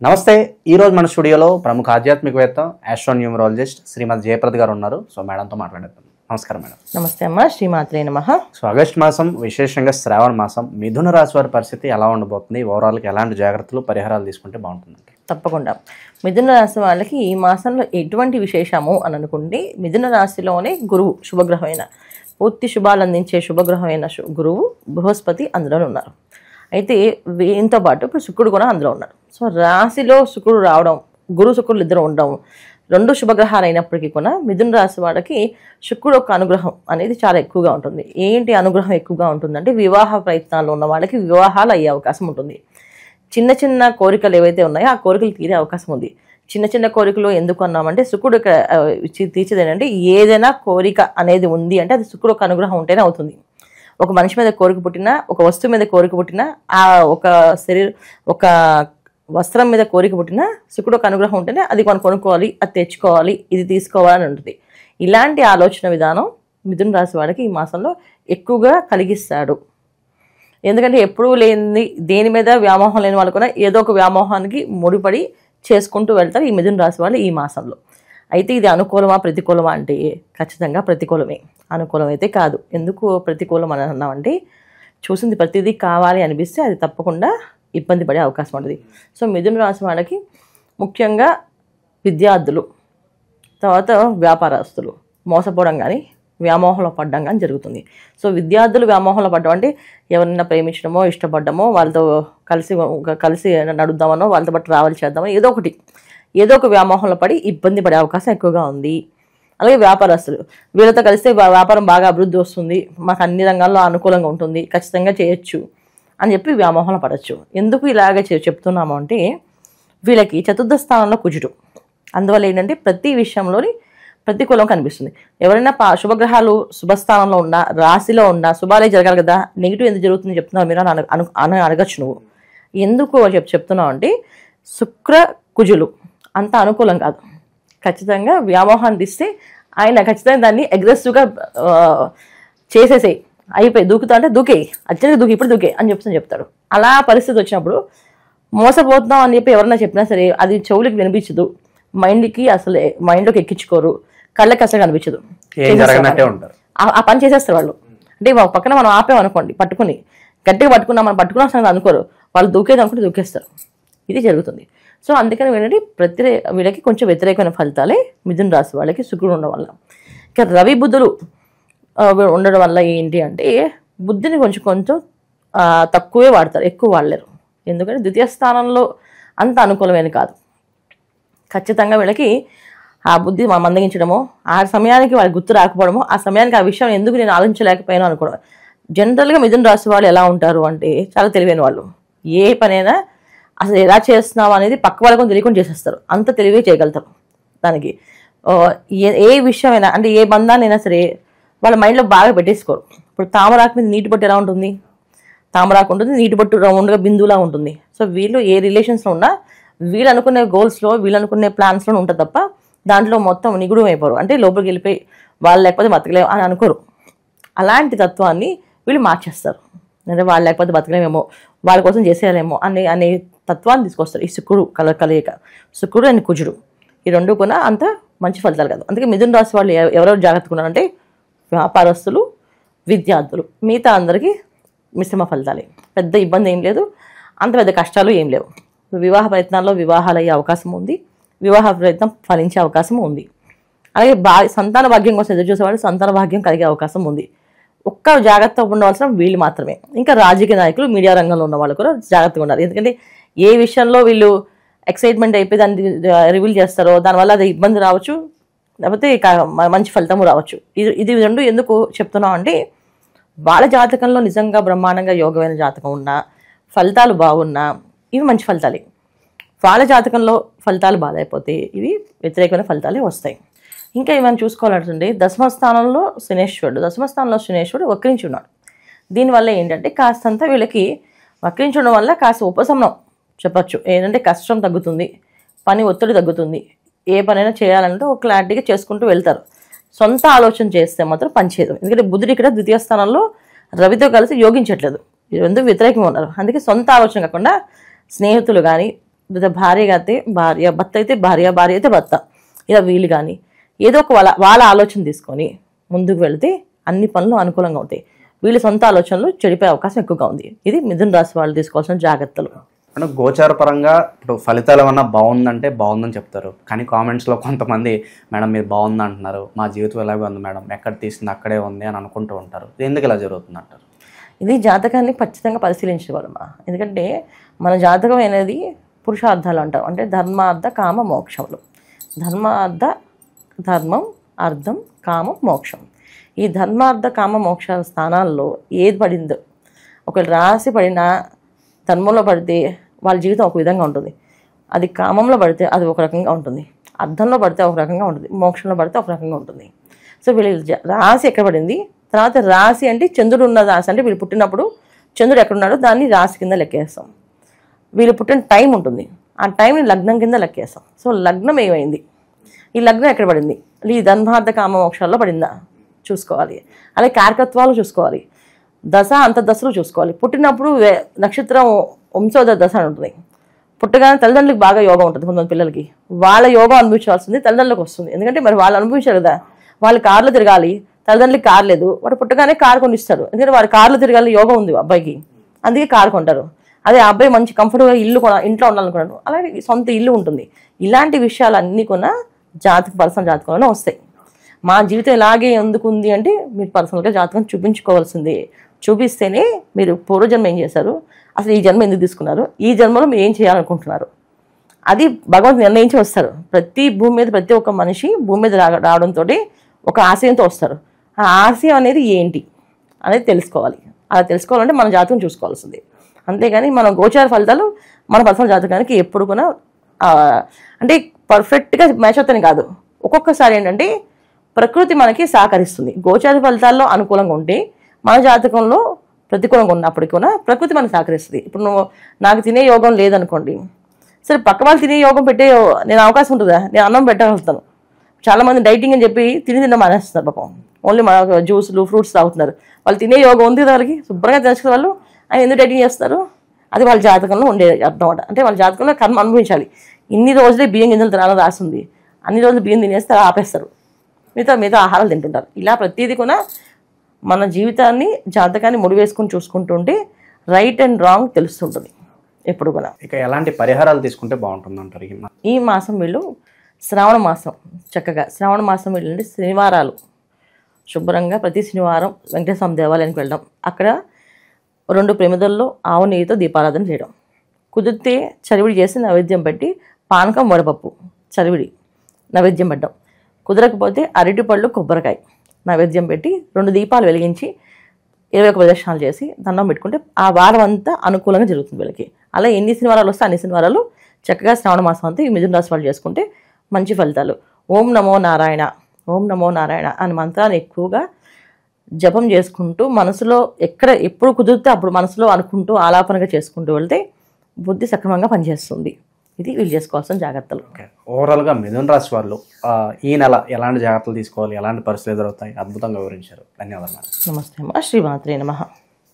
నమస్తే. ఈరోజు మన స్టూడియోలో ప్రముఖ ఆధ్యాత్మికవేత్త ఆస్ట్రోన్యూమరాలజిస్ట్ శ్రీమతి జయప్రద గారు ఉన్నారు. సో మేడంతో మాట్లాడేద్దాం. నమస్కారం మేడం. నమస్తే అమ్మ. శ్రీమాత్రే నమః. సో ఆగస్ట్ మాసం, విశేషంగా శ్రావణ మాసం, మిథున రాశి వారి పరిస్థితి ఎలా ఉండబోతుంది? ఓవరాల్కి ఎలాంటి జాగ్రత్తలు, పరిహారాలు తీసుకుంటే బాగుంటుందండి? తప్పకుండా మిథున రాశి వాళ్ళకి ఈ మాసంలో ఎటువంటి విశేషము అని అనుకుంటే, మిథున రాశిలోనే గురువు శుభగ్రహమైన, పూర్తి శుభాలు అందించే శుభగ్రహమైన గురువు బృహస్పతి అందులో ఉన్నారు. అయితే వీటితో పాటు ఇప్పుడు శుక్రుడు కూడా అందులో ఉన్నారు. సో రాశిలో శుక్రుడు రావడం, గురు శుక్రుడు ఇద్దరు ఉండడం, రెండు శుభగ్రహాలు అయినప్పటికీ కూడా మిథున రాశి వాళ్ళకి శుక్రుడు యొక్క అనుగ్రహం అనేది చాలా ఎక్కువగా ఉంటుంది. ఏంటి అనుగ్రహం ఎక్కువగా ఉంటుందంటే, వివాహ ప్రయత్నాల్లో ఉన్న వాళ్ళకి వివాహాలు అయ్యే అవకాశం ఉంటుంది. చిన్న చిన్న కోరికలు ఏవైతే ఉన్నాయో ఆ కోరికలు తీరే అవకాశం ఉంది. చిన్న చిన్న కోరికలు ఎందుకు అన్నామంటే, శుక్రుడు తీర్చేది ఏంటంటే, ఏదైనా కోరిక అనేది ఉంది అంటే అది శుక్రుడు యొక్క అనుగ్రహం ఉంటేనే అవుతుంది. ఒక మనిషి మీద కోరిక పుట్టినా, ఒక వస్తువు మీద కోరిక పుట్టినా, ఆ ఒక వస్త్రం మీద కోరిక పుట్టినా శుక్రుడు ఒక అనుగ్రహం ఉంటేనే అది మనం కొనుక్కోవాలి, అది తెచ్చుకోవాలి, ఇది తీసుకోవాలని ఉంటుంది. ఇలాంటి ఆలోచన విధానం మిథున రాశి వాడికి ఈ మాసంలో ఎక్కువగా కలిగిస్తాడు. ఎందుకంటే ఎప్పుడూ లేని, దేని మీద వ్యామోహం లేని వాళ్ళు కూడా ఏదో ఒక వ్యామోహానికి ముడిపడి చేసుకుంటూ వెళ్తారు ఈ మిథున రాశి వాళ్ళు ఈ మాసంలో. అయితే ఇది అనుకూలమా ప్రతికూలమా అంటే ఖచ్చితంగా ప్రతికూలమే. అనుకూలం అయితే కాదు. ఎందుకు ప్రతికూలం అని అన్నామంటే, చూసింది ప్రతిదీ కావాలి అనిపిస్తే అది తప్పకుండా ఇబ్బంది పడే అవకాశం ఉంటుంది. సో మిథున రాశి వాళ్ళకి ముఖ్యంగా విద్యార్థులు, తర్వాత వ్యాపారస్తులు మోసపోవడం కానీ, వ్యామోహంలో పడ్డం కానీ జరుగుతుంది. సో విద్యార్థులు వ్యామోహంలో పడ్డం అంటే ఎవరైనా ప్రేమించడమో, ఇష్టపడ్డమో, వాళ్ళతో కలిసి నడుద్దామనో, వాళ్ళతో పాటు ట్రావెల్ చేద్దామో, ఏదో ఒక వ్యామోహంలో పడి ఇబ్బంది పడే అవకాశం ఎక్కువగా ఉంది. అలాగే వ్యాపారస్తులు, వీళ్ళతో కలిస్తే వ్యాపారం బాగా అభివృద్ధి వస్తుంది, మాకు అన్ని రంగాల్లో అనుకూలంగా ఉంటుంది, ఖచ్చితంగా చేయొచ్చు అని చెప్పి వ్యామోహంలో పడవచ్చు. ఎందుకు ఇలాగే చెప్తున్నాము అంటే, వీళ్ళకి చతుర్థ స్థానంలో కుజుడు, అందువల్ల ఏంటంటే ప్రతి విషయంలోని ప్రతికూలం కనిపిస్తుంది. ఎవరైనా శుభగ్రహాలు శుభస్థానంలో ఉన్నా, రాశిలో ఉన్నా శుభాలే జరగాలి కదా, నెగిటివ్ ఎందుకు జరుగుతుంది చెప్తున్నావు మీరు అని అడగచ్చు. నువ్వు ఎందుకు చెప్తున్నావు అంటే, శుక్ర కుజులు అంత అనుకూలం కాదు. ఖచ్చితంగా వ్యామోహాన్ని తీస్తే ఆయన ఖచ్చితంగా దాన్ని అగ్రెసివ్గా చేసేసేయి, అయిపోయి దూకుతా అంటే దూకే, అత్యంత దూకి, ఇప్పుడు దూకే అని చెప్తాడు. అలా పరిస్థితి వచ్చినప్పుడు మోసపోతున్నాం అని చెప్పి ఎవరన్నా చెప్పినా సరే అది చెవులకి వినిపించదు, మైండ్లోకి ఎక్కించుకోరు, కళ్ళకి అసలు కనిపించదు, ఆ పని చేసేస్తారు వాళ్ళు. అంటే ఒక పక్కన మనం ఆపేమనుకోండి, పట్టుకుని గట్టిగా పట్టుకున్నాం, మనం పట్టుకున్న సంగతి అనుకోరు, వాళ్ళు దూకేది అనుకుంటే దూకేస్తారు. ఇది జరుగుతుంది. సో అందుకని ఏంటంటే వీళ్ళకి కొంచెం వ్యతిరేకమైన ఫలితాలే మిథున రాశి వాళ్ళకి శుక్రుడు ఉండడం వల్ల. ఇక రవి బుద్ధులు ఉండడం వల్ల ఏంటి అంటే, బుద్ధిని కొంచెం తక్కువే వాడతారు, ఎక్కువ వాడలేరు. ఎందుకంటే ద్వితీయ స్థానంలో అంత అనుకూలమైన కాదు. ఖచ్చితంగా వీళ్ళకి ఆ బుద్ధి మందగించడమో, ఆ సమయానికి వాళ్ళకి గుర్తు రాకపోవడమో, ఆ సమయానికి ఆ విషయం ఎందుకు నేను ఆలోచించలేకపోయాను అనుకోవడం. జనరల్గా మిథున రాశి వాళ్ళు ఎలా ఉంటారు అంటే, చాలా తెలివైన వాళ్ళు. ఏ పనైనా అసలు ఎలా చేస్తున్నావు అనేది పక్క వాళ్ళకు తెలియకుండా చేసేస్తారు, అంత తెలివే చేయగలుగుతారు. దానికి ఏ విషయమైనా అంటే ఏ బంధాన్నైనా సరే వాళ్ళ మైండ్లో బాగా పెట్టేసుకోరు. ఇప్పుడు తామరాకు మీద నీటి బొట్టు ఎలా ఉంటుంది? తామరాకు ఉంటుంది, నీటి బొట్టు రౌండ్గా బిందువులా ఉంటుంది. సో వీళ్ళు ఏ రిలేషన్స్లో ఉన్నా వీళ్ళు అనుకునే గోల్స్లో, వీళ్ళు అనుకునే ప్లాన్స్లో ఉంటుంది తప్ప దాంట్లో మొత్తం నిగుడు అయిపోరు. అంటే లోపలికి వెళ్ళిపోయి వాళ్ళు లేకపోతే బతకలేము అని అనుకోరు. అలాంటి తత్వాన్ని వీళ్ళు మార్చేస్తారు. అంటే వాళ్ళు లేకపోతే బతకలేమేమో, వాళ్ళ కోసం చేసేయాలేమో అనే తత్వాన్ని తీసుకొస్తారు ఈ శుక్రుడు కలయిక. శుక్రుడు అండ్ కుజుడు ఈ రెండు కూడా అంత మంచి ఫలితాలు కాదు. అందుకే మిథున రాశి వాళ్ళు ఎవరెవరు జాగ్రత్తగా ఉన్నారంటే, వ్యాపారస్తులు, విద్యార్థులు, మిగతా అందరికీ మిశ్రమ ఫలితాలే. పెద్ద ఇబ్బంది ఏం లేదు, అంత పెద్ద కష్టాలు ఏం లేవు. వివాహ ప్రయత్నాల్లో వివాహాలు అయ్యే అవకాశం ఉంది, వివాహ ప్రయత్నం ఫలించే అవకాశం ఉంది. అలాగే సంతాన భాగ్యం కోసం ఎదురు చూసేవాళ్ళు సంతాన భాగ్యం కలిగే అవకాశం ఉంది. ఒక్క జాగ్రత్త ఉండవలసిన వీళ్ళు మాత్రమే. ఇంకా రాజకీయ నాయకులు, మీడియా రంగంలో ఉన్న వాళ్ళు కూడా జాగ్రత్తగా ఉండాలి. ఎందుకంటే ఏ విషయంలో వీళ్ళు ఎక్సైట్మెంట్ అయిపోయి దాన్ని రివీల్ చేస్తారో దానివల్ల అది ఇబ్బంది రావచ్చు, లేకపోతే మంచి ఫలితము రావచ్చు. ఇది రెండు ఎందుకు చెప్తున్నాం అంటే, వాళ్ళ జాతకంలో నిజంగా బ్రహ్మాండంగా యోగమైన జాతకం ఉన్నా, ఫలితాలు బాగున్నా ఇవి మంచి ఫలితాలే. వాళ్ళ జాతకంలో ఫలితాలు బాధైపోతే ఇవి వ్యతిరేకమైన ఫలితాలే వస్తాయి. ఇంకా ఏమైనా చూసుకోవాలంటే, దశమస్థానంలో శనేశ్వరుడు వక్రించి ఉన్నాడు. దీనివల్ల ఏంటంటే కాస్తంత వీళ్ళకి వక్రించడం వల్ల కాస్త ఉపశమనం చెప్పచ్చు. ఏంటంటే కష్టం తగ్గుతుంది, పని ఒత్తిడి తగ్గుతుంది, ఏ పనైనా చేయాలంటే ఒక క్లారిటీగా చేసుకుంటూ వెళ్తారు. సొంత ఆలోచన చేస్తే మాత్రం పనిచేయదు. ఎందుకంటే బుధుడు ఇక్కడ ద్వితీయ స్థానంలో రవితో కలిసి యోగించట్లేదు, ఎందుకు వ్యతిరేకంగా ఉన్నారు. అందుకే సొంత ఆలోచన కాకుండా స్నేహితులు కానీ లేదా భార్య అయితే భార్య, భర్త అయితే భార్య, భార్య అయితే భర్త, ఇలా వీళ్ళు కానీ ఏదో ఒక వాళ్ళ ఆలోచన తీసుకొని ముందుకు వెళితే అన్ని పనులు అనుకూలంగా ఉంటాయి. వీళ్ళ సొంత ఆలోచనలు చెడిపోయే అవకాశం ఎక్కువగా ఉంది. ఇది మిథున రాశి వాళ్ళు తీసుకోవాల్సిన జాగ్రత్తలు. అంటే గోచార పరంగా ఇప్పుడు ఫలితాలు ఏమన్నా బాగుందంటే బాగుందని చెప్తారు, కానీ కామెంట్స్లో కొంతమంది మేడం మీరు బాగుంది అంటున్నారు, మా జీవితం ఎలాగే ఉంది మేడం, ఎక్కడ తీసింది అక్కడే ఉంది అని అనుకుంటూ ఉంటారు. ఇది ఎందుకు ఇలా జరుగుతుంది అంటారు? ఇది జాతకాన్ని ఖచ్చితంగా పరిశీలించగలమా. ఎందుకంటే మన జాతకం అనేది పురుషార్థాలు అంటారు, అంటే ధర్మార్థ కామ మోక్షములు. ధర్మం, అర్థం, కామం, మోక్షం. ఈ ధర్మార్థ కామ మోక్ష స్థానాల్లో ఏది పడిందో, ఒకవేళ రాశి పడినా ధర్మంలో పడితే వాళ్ళ జీవితం ఒక విధంగా ఉంటుంది, అది కామంలో పడితే అది ఒక రకంగా ఉంటుంది, అర్థంలో పడితే ఒక రకంగా ఉంటుంది, మోక్షంలో పడితే ఒక రకంగా ఉంటుంది. సో వీళ్ళు రాశి ఎక్కడ పడింది, తర్వాత రాశి అంటే చంద్రుడు ఉన్న రాశి, అంటే వీళ్ళు పుట్టినప్పుడు చంద్రుడు ఎక్కడున్నాడో దాన్ని రాశి కింద లెక్కేస్తాం. వీళ్ళు పుట్టిన టైం ఉంటుంది, ఆ టైంని లగ్నం కింద లెక్కేస్తాం. సో లగ్నం ఏమైంది, ఈ లగ్నం ఎక్కడ పడింది, ఈ ధర్మార్థ కామ మోక్షాల్లో పడిందా చూసుకోవాలి. అలాగే కారకత్వాలు చూసుకోవాలి, దశ అంతర్దశలు చూసుకోవాలి. పుట్టినప్పుడు నక్షత్రం వంశోదయ దశ అని ఉంటుంది. పుట్టగానే తల్లిదండ్రులకు బాగా యోగం ఉంటుంది. కొంతమంది పిల్లలకి వాళ్ళ యోగం అనుభవించాల్సింది తల్లిదండ్రులకు వస్తుంది. ఎందుకంటే మరి వాళ్ళు అనుభవించారు కదా, వాళ్ళు కార్లు తిరగాలి, తల్లిదండ్రులకి కారు లేదు, వాడు పుట్టగానే కారు కొనిస్తారు. ఎందుకంటే వాడు కార్లు తిరగాలి యోగం ఉంది అబ్బాయికి, అందుకే కారు కొంటారు. అదే ఆ అబ్బాయి మంచి కంఫర్ట్గా ఇంట్లో ఉండాలనుకున్నాడు, అలాగే సొంత ఇల్లు ఉంటుంది. ఇలాంటి విషయాలన్నీ కూడా పర్సనల్ జాతకంలోనే వస్తాయి. మా జీవితం ఇలాగే ఎందుకు ఉంది అంటే మీరు పర్సనల్గా జాతకం చూపించుకోవాల్సిందే. చూపిస్తేనే మీరు పూర్వజన్మ ఏం చేశారు, అసలు ఈ జన్మ ఎందుకు తీసుకున్నారు, ఈ జన్మలో మీరు ఏం చేయాలనుకుంటున్నారు, అది భగవంతుడు నిర్ణయించి వస్తారు. భూమి మీద ప్రతి ఒక్క మనిషి భూమి మీద రావడంతో ఒక ఆశయంతో వస్తారు. ఆ ఆశయం అనేది ఏంటి అనేది తెలుసుకోవాలి. అలా తెలుసుకోవాలంటే మన జాతకం చూసుకోవాల్సింది. అంతేగాని మన గోచార ఫలితాలు మన పర్సనల్ జాతకానికి ఎప్పుడు కూడా అంటే పర్ఫెక్ట్గా మ్యాచ్ అవుతాయి కాదు. ఒక్కొక్కసారి ఏంటంటే ప్రకృతి మనకి సహకరిస్తుంది. గోచార ఫలితాల్లో అనుకూలంగా ఉంటే మన జాతకంలో ప్రతికూలంగా ఉన్నప్పటికీ కూడా ప్రకృతి మనకు సహకరిస్తుంది. ఇప్పుడు నాకు తినే యోగం లేదనుకోండి, సరే పక్క వాళ్ళు తినే యోగం పెట్టే నేను అవకాశం ఉంటుందా, నేను అన్నం పెట్టగలుగుతాను. చాలామంది డైటింగ్ అని చెప్పి తినడం మానేస్తున్నారు పాపం, ఓన్లీ మన జ్యూసులు ఫ్రూట్స్ తాగుతున్నారు. వాళ్ళు తినే యోగం ఉంది కదా వాళ్ళకి, శుభ్రంగా తెలుసుకునే వాళ్ళు ఆయన ఎందుకు డైటింగ్ చేస్తారు, అది వాళ్ళ జాతకంలో ఉండే అర్థం అంట. అంటే వాళ్ళ జాతకంలో కర్మ అనుభవించాలి. ఇన్ని రోజులే బియ్యం గింజలు తినాలని రాస్తుంది, అన్ని రోజులు బియ్యం తినేస్తే ఆపేస్తారు, మిగతా ఆహారాలు తింటుంటారు. ఇలా ప్రతిదీ కూడా మన జీవితాన్ని జాతకాన్ని ముడివేసుకుని చూసుకుంటుంటే రైట్ అండ్ రాంగ్ తెలుస్తుంటుంది ఎప్పుడు కూడా. ఇక ఎలాంటి పరిహారాలు తీసుకుంటే బాగుంటుంది అంటారు? ఈ మాసం వీళ్ళు శ్రావణ మాసం, చక్కగా శ్రావణ మాసం వీళ్ళంటే శనివారాలు శుభ్రంగా ప్రతి శనివారం వెంకటేశ్వర స్వామి దేవాలయానికి వెళ్ళడం, అక్కడ 2 ప్రమిదల్లో ఆవు నెయ్యితో దీపారాధన చేయడం, కుదిరితే చలివిడి చేసి నైవేద్యం పెట్టి పానకం వడపప్పు చలివిడి నైవేద్యం పెట్టడం, కుదరకపోతే అరటిపళ్ళు కొబ్బరికాయ నైవేద్యం పెట్టి 2 దీపాలు వెలిగించి 21 ప్రదక్షిణాలు చేసి దండం పెట్టుకుంటే ఆ వారం అంతా అనుకూలంగా జరుగుతుంది వీళ్ళకి. అలా ఎన్ని శనివారాలు వస్తే అన్ని శనివారాలు చక్కగా శ్రావణ మాసం అంతా ఈ మిథున రాశి వాళ్ళు చేసుకుంటే మంచి ఫలితాలు. ఓం నమో నారాయణ, ఓం నమో నారాయణ అని మంత్రాన్ని ఎక్కువగా జపం చేసుకుంటూ మనసులో ఎప్పుడు కుదిరితే అప్పుడు మనసులో అనుకుంటూ ఆలాపనగా చేసుకుంటూ వెళ్తే బుద్ధి సక్రమంగా పనిచేస్తుంది. ఇది వీళ్ళు చేసుకోవాల్సిన జాగ్రత్తలు. ఓవరాల్గా మిథున రాశి వాళ్ళు ఈ నెల ఎలాంటి జాగ్రత్తలు తీసుకోవాలి, ఎలాంటి పరిస్థితులు ఎదురవుతాయి అద్భుతంగా వివరించారు. ధన్యవాదాలు. నమస్తే అమ్మ. శ్రీమాత్రే నమః.